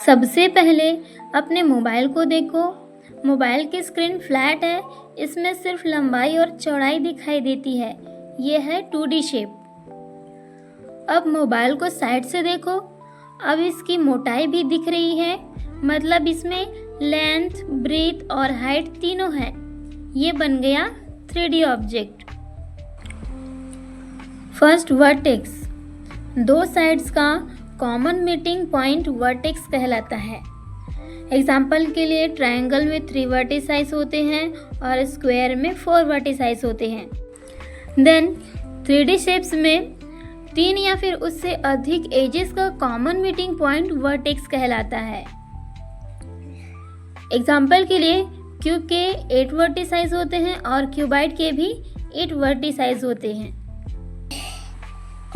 सबसे पहले अपने मोबाइल को देखो। मोबाइल की स्क्रीन फ्लैट है, इसमें सिर्फ लंबाई और चौड़ाई दिखाई देती है। ये है 2D शेप। अब मोबाइल को साइड से देखो। अब इसकी मोटाई भी दिख रही है, मतलब इसमें लेंथ, ब्रेथ और हाइट तीनों है। ये बन गया 3D ऑब्जेक्ट। First, vertex. दो साइड्स का कॉमन मीटिंग पॉइंट वर्टेक्स कहलाता है। एग्जाम्पल के लिए ट्रायंगल में 3 वर्टिसाइज होते हैं और स्क्वायर में 4 वर्टिसाइज होते हैं। देन 3D शेप्स में 3 या फिर उससे अधिक एजेस का कॉमन मीटिंग पॉइंट वर्टेक्स कहलाता है। एग्जाम्पल के लिए क्यूब के 8 वर्टिसाइज होते हैं और क्यूबाइड के भी 8 वर्टिसाइज होते हैं।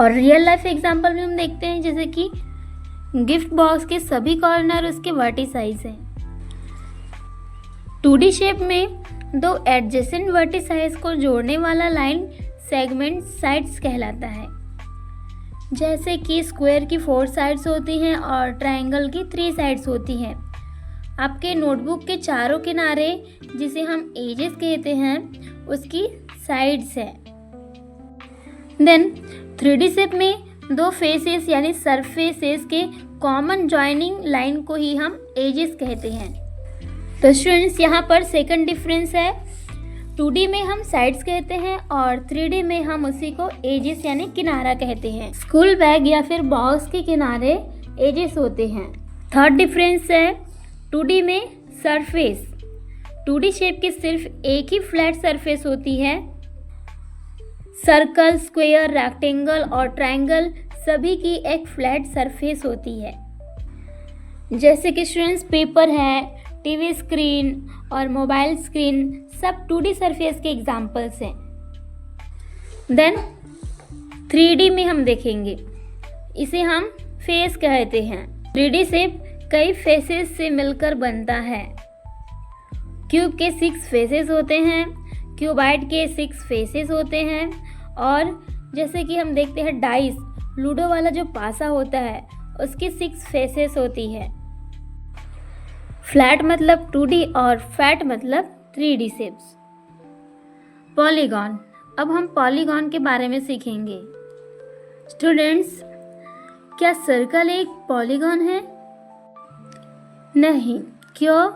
और रियल लाइफ एग्जाम्पल में हम देखते हैं जैसे कि गिफ्ट बॉक्स के सभी कॉर्नर उसके वर्टिसाइज हैं। 2D शेप में 2 एडजेसेंट वर्टिसाइज को जोड़ने वाला लाइन सेगमेंट साइड्स कहलाता है। जैसे कि स्क्वायर की 4 साइड्स होती हैं और ट्रायंगल की 3 साइड्स होती हैं। आपके नोटबुक के चारों किनारे, जिसे हम एजेस कहते हैं, उसकी साइड्स है। देन 3D शेप में 2 फेसेस यानी सरफेसेस के कॉमन जॉइनिंग लाइन को ही हम एजेस कहते हैं। तो स्टूडेंट्स, यहाँ पर सेकंड डिफरेंस है। 2D में हम साइड्स कहते हैं और 3D में हम उसी को एजेस यानी किनारा कहते हैं। स्कूल बैग या फिर बॉक्स के किनारे एजेस होते हैं। थर्ड डिफरेंस है 2D में सरफेस। 2D शेप की सिर्फ एक ही फ्लैट सरफेस होती है। सर्कल, स्क्वायर, रेक्टेंगल और ट्रायंगल सभी की एक फ्लैट सरफेस होती है। जैसे कि स्टूडेंट्स, पेपर है, टीवी स्क्रीन और मोबाइल स्क्रीन सब 2D सरफेस के एग्जाम्पल्स हैं। देन 3D में हम देखेंगे, इसे हम फेस कहते हैं। 3D शेप कई फेसेस से मिलकर बनता है। क्यूब के 6 फेसेस होते हैं, क्यूबाइड के 6 फेसेस होते हैं और जैसे कि हम देखते हैं डाइस, लूडो वाला जो पासा होता है, उसकी 6 फेसेस होती है। फ्लैट मतलब 2D और फैट मतलब 3D शेप्स। पॉलीगॉन। अब हम पॉलीगॉन के बारे में सीखेंगे। स्टूडेंट्स, क्या सर्कल एक पॉलीगॉन है? नहीं। क्यों?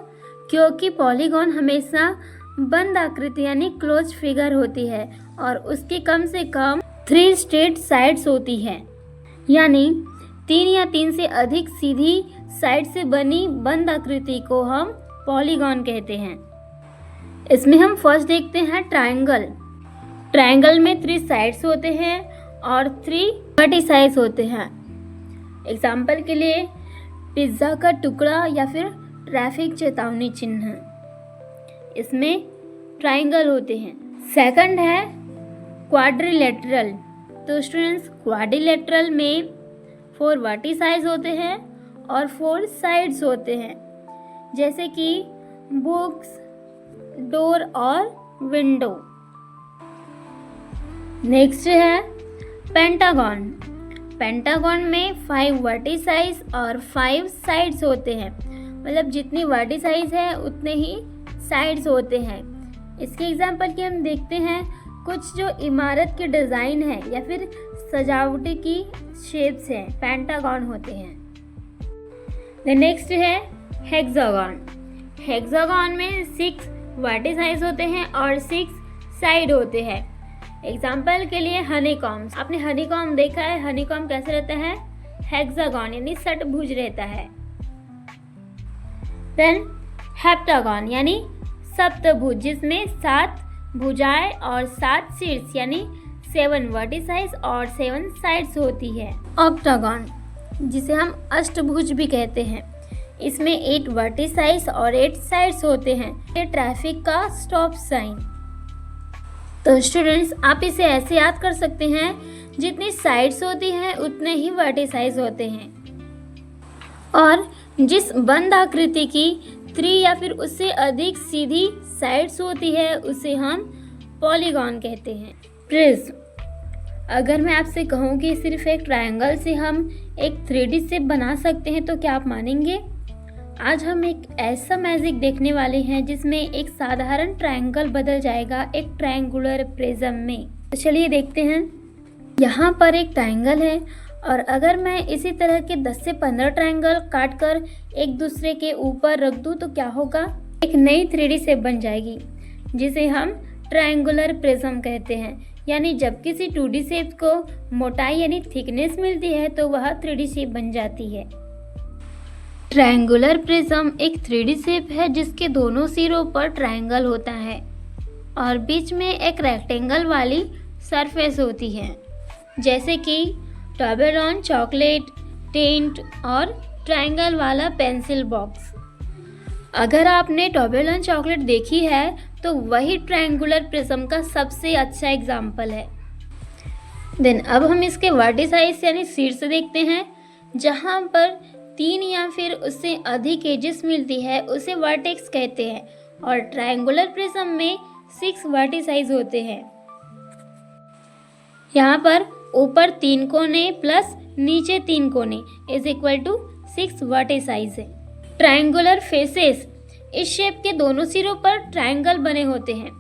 क्योंकि पॉलीगॉन हमेशा बंद आकृति यानी क्लोज फिगर होती है और उसकी कम से कम 3 स्ट्रेट साइड्स होती है, यानी 3 या 3 से अधिक सीधी साइड से बनी बंद आकृति को हम पॉलीगॉन कहते हैं। इसमें हम फर्स्ट देखते हैं ट्रायंगल। ट्रायंगल में 3 साइड्स होते हैं और 3 वर्टिसाइज होते हैं। एग्जाम्पल के लिए पिज्ज़ा का टुकड़ा या फिर ट्रैफिक चेतावनी चिन्ह, इसमें ट्रायंगल होते हैं। सेकंड है क्वाड्रिलेटरल। तो स्टूडेंट्स, क्वाड्रिलेटरल में 4 वर्टिसाइज होते हैं और 4 साइड्स होते हैं, जैसे कि बुक्स, डोर और विंडो। नेक्स्ट है पेंटागन। पेंटागन में 5 वर्टिसाइज और 5 साइड्स होते हैं, मतलब जितनी वर्टिसाइज है उतने ही साइड्स होते हैं। इसके एग्जाम्पल की हम देखते हैं, कुछ जो इमारत के डिज़ाइन है या फिर सजावटी की शेप्स हैं, पेंटागन होते हैं। द नेक्स्ट है हेक्सागन। हेक्सागन में 6 वर्टिसाइज होते हैं और 6 साइड होते हैं। एग्जाम्पल के लिए हनीकॉम्ब। आपने हनीकॉम्ब देखा है? हनीकॉम्ब कैसे रहता है? हेक्सागन यानी षटभुज रहता है। देन हेप्टागन यानी सप्तभुज, जिसमें 7 भुजाएं और 7 शीर्ष यानी 7 वर्टिसाइज और 7 साइड्स होती है। ऑक्टागन, जिसे हम अष्टभुज भी कहते हैं, इसमें 8 वर्टिसाइज और 8 साइड्स होते हैं। ये ट्रैफिक का स्टॉप साइन। तो स्टूडेंट्स, आप इसे ऐसे याद कर सकते हैं, जितनी साइड्स होती हैं उतने ही वर्टिसाइज होते हैं और जिस बंद आकृति की 3 या फिर उससे अधिक सीधी साइड्स होती है उसे हम पॉलीगॉन कहते हैं। प्रिज्म। अगर मैं आपसे कहूँ कि सिर्फ एक ट्रायंगल से हम एक 3D शेप बना सकते हैं तो क्या आप मानेंगे? आज हम एक ऐसा मैजिक देखने वाले हैं जिसमें एक साधारण ट्रायंगल बदल जाएगा एक ट्रायंगुलर प्रिज्म में। तो चलिए देखते हैं। यहाँ पर एक ट्रायंगल है और अगर मैं इसी तरह के 10 से 15 ट्रायंगल काट कर एक दूसरे के ऊपर रख दूँ तो क्या होगा, एक नई 3D शेप बन जाएगी जिसे हम ट्रायंगुलर प्रिज्म कहते हैं। यानी जब किसी 2D शेप को मोटाई यानी थिकनेस मिलती है तो वह 3D शेप बन जाती है। ट्रायंगुलर प्रिज्म एक 3D शेप है जिसके दोनों सिरों पर ट्रायंगल होता है और बीच में एक रेक्टेंगल वाली सरफेस होती है, जैसे कि टॉबेरोन चॉकलेट, टेंट और ट्रायंगल वाला पेंसिल बॉक्स। अगर आपने टॉबेरोन चॉकलेट देखी है तो वही ट्रायंगुलर प्रिज्म का सबसे अच्छा एग्जाम्पल है। देन अब हम इसके वर्टिसाइज यानी शीर्ष देखते हैं। जहाँ पर 3 या फिर उससे अधिक एजेस मिलती है उसे वर्टेक्स कहते हैं और ट्रायंगुलर प्रिज्म में 6 वर्टिसाइज होते हैं। यहाँ पर ऊपर 3 कोने प्लस नीचे 3 कोने इज इक्वल टू 6 वर्टिसाइज है। ट्रायंगुलर फेसेस, इस शेप के दोनों सिरों पर ट्रायंगल बने होते हैं,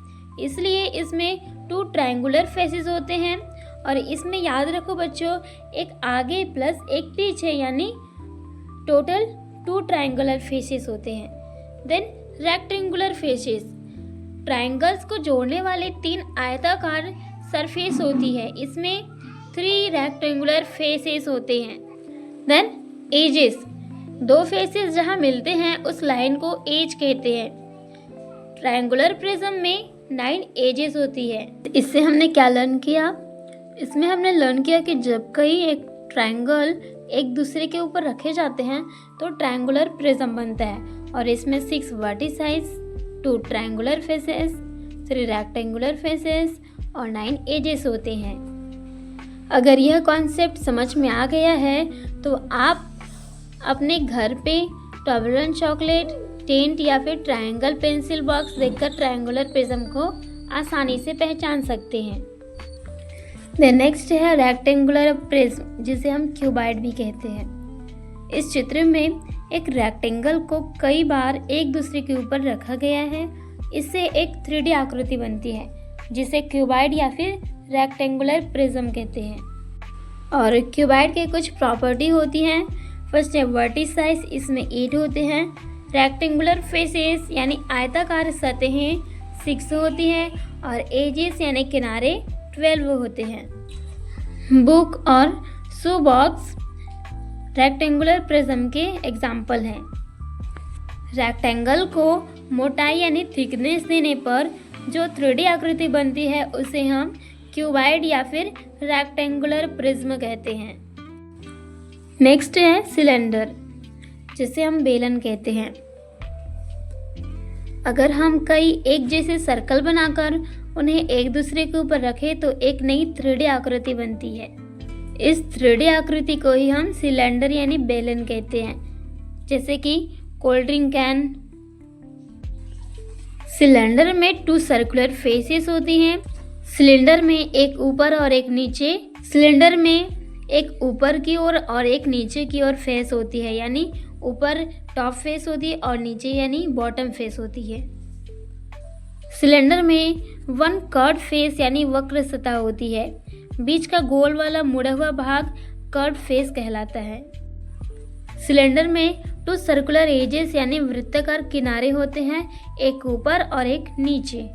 इसलिए इसमें 2 ट्रायंगुलर फेसेस होते हैं। और इसमें याद रखो बच्चों, एक आगे प्लस एक पीछे यानी टोटल 2 ट्रायंगुलर फेसेस होते हैं। देन रेक्टेंगुलर फेसेस, ट्रायंगल्स को जोड़ने वाले 3 आयताकार सरफेस होती है, इसमें 3 रेक्टेंगुलर फेसेस होते हैं। देन एजेस, 2 फेसेस जहां मिलते हैं उस लाइन को एज कहते हैं। ट्रायंगुलर प्रिज्म में 9 एजेस होती है। इससे हमने क्या लर्न किया, इसमें हमने लर्न किया कि जब कहीं एक ट्रायंगल एक दूसरे के ऊपर रखे जाते हैं तो ट्रायंगुलर प्रिज्म बनता है और इसमें 6 वर्टिसाइज, 2 ट्रायंगुलर फेसेस, 3 रेक्टेंगुलर फेसेस और 9 एजेस होते हैं। अगर यह कॉन्सेप्ट समझ में आ गया है तो आप अपने घर पे टॉबेरोन चॉकलेट, टेंट या फिर ट्रायंगल पेंसिल बॉक्स देखकर ट्रायंगुलर प्रिज्म को आसानी से पहचान सकते हैं। नेक्स्ट है रेक्टेंगुलर प्रिज्म, जिसे हम क्यूबॉइड भी कहते हैं। इस चित्र में एक रेक्टेंगल को कई बार एक दूसरे के ऊपर रखा गया है, इससे एक 3D आकृति बनती है जिसे क्यूबॉइड या फिर रेक्टेंगुलर प्रिज्म कहते हैं। और क्यूबॉइड के कुछ प्रॉपर्टी होती हैं। फर्स्ट है वर्टिसाइज, इसमें 8 होते हैं। रेक्टेंगुलर फेसेस यानी आयताकार सतहें 6 होती हैं और एजेस यानी किनारे 12 होते हैं। बुक और शू बॉक्स रेक्टेंगुलर प्रिज्म के एग्जाम्पल हैं। रेक्टेंगल को मोटाई यानी थिकनेस देने पर जो 3D आकृति बनती है उसे हम क्यूबॉइड या फिर रेक्टेंगुलर प्रिज्म कहते हैं। नेक्स्ट है सिलेंडर, जिसे हम बेलन कहते हैं। अगर हम कई एक जैसे सर्कल बनाकर उन्हें एक दूसरे के ऊपर रखें तो एक नई 3D आकृति बनती है। इस 3D आकृति को ही हम सिलेंडर यानी बेलन कहते हैं, जैसे कि कोल्ड ड्रिंक कैन। सिलेंडर में 2 सर्कुलर फेसेस होती हैं। सिलेंडर में एक ऊपर और एक नीचे, सिलेंडर में एक ऊपर की ओर और एक नीचे की ओर फेस होती है, यानी ऊपर टॉप फेस होती है और नीचे यानी बॉटम फेस होती है। सिलेंडर में 1 कर्व फेस यानी वक्र सतह होती है। बीच का गोल वाला मुड़ा हुआ भाग कर्व फेस कहलाता है। सिलेंडर में 2 सर्कुलर एजेस यानी वृत्ताकार किनारे होते हैं, एक ऊपर और एक नीचे।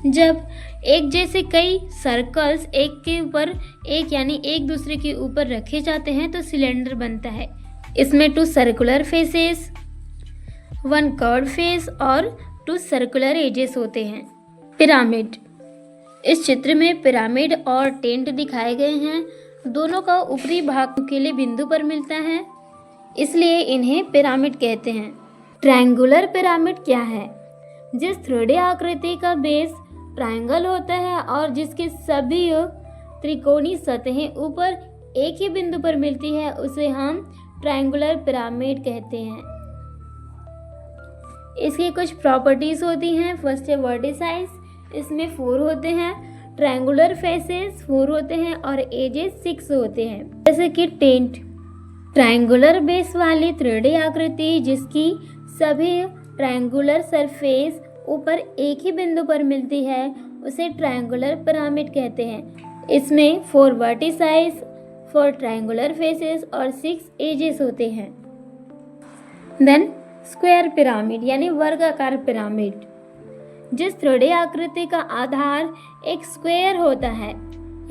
जब एक जैसे कई सर्कल्स एक के ऊपर एक यानी एक दूसरे के ऊपर रखे जाते हैं तो सिलेंडर बनता है। इसमें 2 सर्कुलर फेसेस, 1 कर्व फेस और 2 सर्कुलर एजेस होते हैं। पिरामिड, इस चित्र में पिरामिड और टेंट दिखाए गए हैं। दोनों का ऊपरी भाग नुकीले बिंदु पर मिलता है, इसलिए इन्हें पिरामिड कहते हैं। ट्रायंगुलर पिरामिड क्या है? जिस 3D आकृति का बेस ट्रायंगल होता है और जिसके सभी त्रिकोणीय सतहें ऊपर एक ही बिंदु पर मिलती है उसे हम ट्रायंगुलर पिरामिड कहते हैं। इसकी कुछ प्रॉपर्टीज होती हैं। फर्स्ट है वर्टिसाइज, इसमें 4 होते हैं। ट्रायंगुलर फेसेस 4 होते हैं और एजेस 6 होते हैं। जैसे कि टेंट, ट्रायंगुलर बेस वाली 3D आकृति जिसकी सभी ट्रायंगुलर सरफेस ऊपर एक ही बिंदु पर मिलती है उसे ट्रायंगुलर पिरामिड कहते हैं। इसमें 4 वर्टिसाइज, 4 ट्रायंगुलर फेसेस और 6 एजेस होते हैं। देन स्क्वायर पिरामिड यानी वर्गाकार पिरामिड, जिस 3D आकृति का आधार एक स्क्वायर होता है,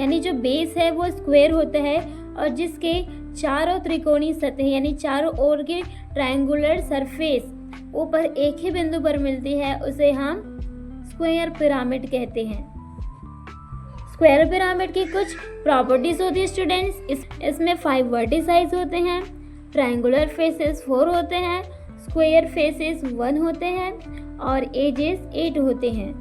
यानी जो बेस है वो स्क्वायर होता है और जिसके चारों त्रिकोणीय सतह यानी चारों ओर की ट्रायंगुलर सरफेस ऊपर एक ही बिंदु पर मिलती है, उसे हम स्क्वायर पिरामिड कहते हैं। स्क्वायर पिरामिड की कुछ प्रॉपर्टीज होती है स्टूडेंट्स। इसमें 5 वर्टिसाइज होते हैं, ट्रायंगुलर फेसेस 4 होते हैं, स्क्वायर फेसेस 1 होते हैं और एजेस 8 होते हैं।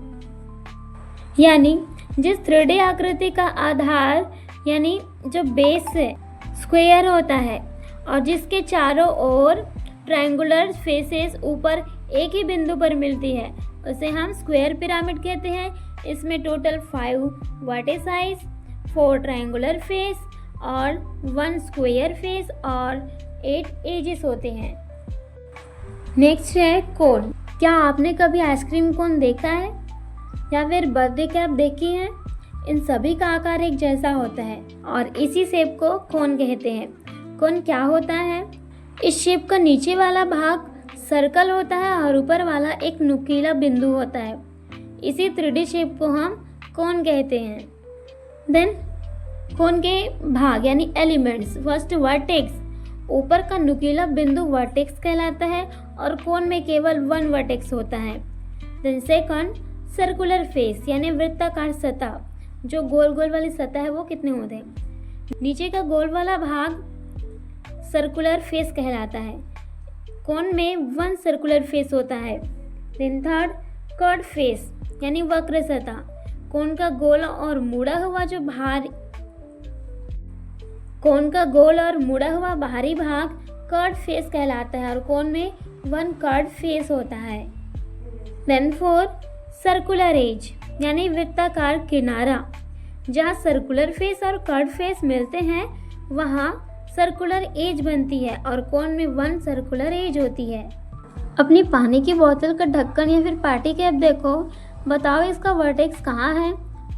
यानी जिस 3D आकृति का आधार यानी जो बेस है स्क्वायर होता है और जिसके चारों ओर ट्रायंगुलर फेसेस ऊपर एक ही बिंदु पर मिलती है, उसे हम स्क्वायर पिरामिड कहते हैं। इसमें टोटल 5 वर्टिसाइज, 4 ट्रायंगुलर फेस और 1 स्क्वायर फेस और 8 एजेस होते हैं। नेक्स्ट है कोन। क्या आपने कभी आइसक्रीम कोन देखा है या फिर बर्थडे कैप देखी है? इन सभी का आकार एक जैसा होता है और इसी शेप को कोन कहते हैं। कोन क्या होता है? इस शेप का नीचे वाला भाग सर्कल होता है और ऊपर वाला एक नुकीला बिंदु होता है। इसी 3D शेप को हम कोन कहते हैं। देन कोन के भाग यानी एलिमेंट्स, फर्स्ट वर्टेक्स, ऊपर का नुकीला बिंदु वर्टेक्स कहलाता है और कोन में केवल 1 वर्टेक्स होता है। देन सेकंड सर्कुलर फेस यानी वृत्ताकार सतह, जो गोल गोल वाली सतह है वो कितने होते हैं? नीचे का गोल वाला भाग सर्कुलर फेस कहलाता है। कोन में 1 सर्कुलर फेस होता है। देन थर्ड कर्ड फेस यानी वक्र सतह, कोन का गोल और मुड़ा हुआ बाहरी भाग कर्ड फेस कहलाता है और कोन में 1 कर्ड फेस होता है। देन फोर्थ सर्कुलर एज यानी वृत्ताकार किनारा, जहाँ सर्कुलर फेस और कर्ड फेस मिलते हैं वहाँ सर्कुलर एज बनती है और कोन में 1 सर्कुलर एज होती है। अपनी पानी की बोतल का ढक्कन या फिर पार्टी कैप देखो, बताओ इसका वर्टेक्स कहाँ है,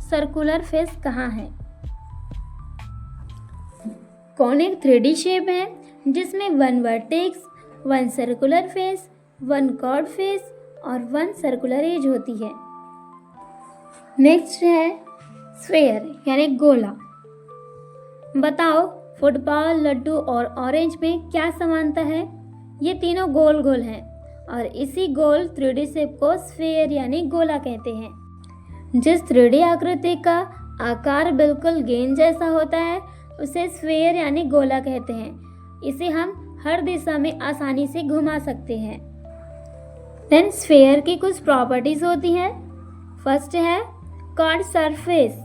सर्कुलर फेस कहाँ है? कोन एक 3D शेप है जिसमें 1 vertex, 1 circular face, 1 curved face और 1 सर्कुलर एज होती है। नेक्स्ट है स्फेयर यानी गोला। बताओ फुटबॉल, लड्डू और ऑरेंज में क्या समानता है? ये तीनों गोल गोल हैं और इसी गोल 3D शेप को स्फेयर यानी गोला कहते हैं। जिस 3D आकृति का आकार बिल्कुल गेंद जैसा होता है उसे स्फेयर यानी गोला कहते हैं। इसे हम हर दिशा में आसानी से घुमा सकते हैं। देन स्फेयर की कुछ प्रॉपर्टीज होती हैं। फर्स्ट है कर्ड सरफेस।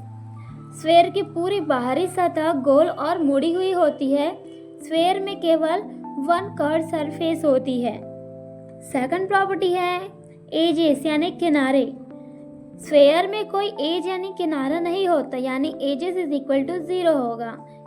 स्फेयर की पूरी बाहरी सतह गोल और मुड़ी हुई होती है। स्फेयर में केवल 1 कर्ड सरफेस होती है। सेकंड प्रॉपर्टी है एजेस यानी किनारे। स्फेयर में कोई एज यानी किनारा नहीं होता, यानी एजेस इज इक्वल टू 0 होगा।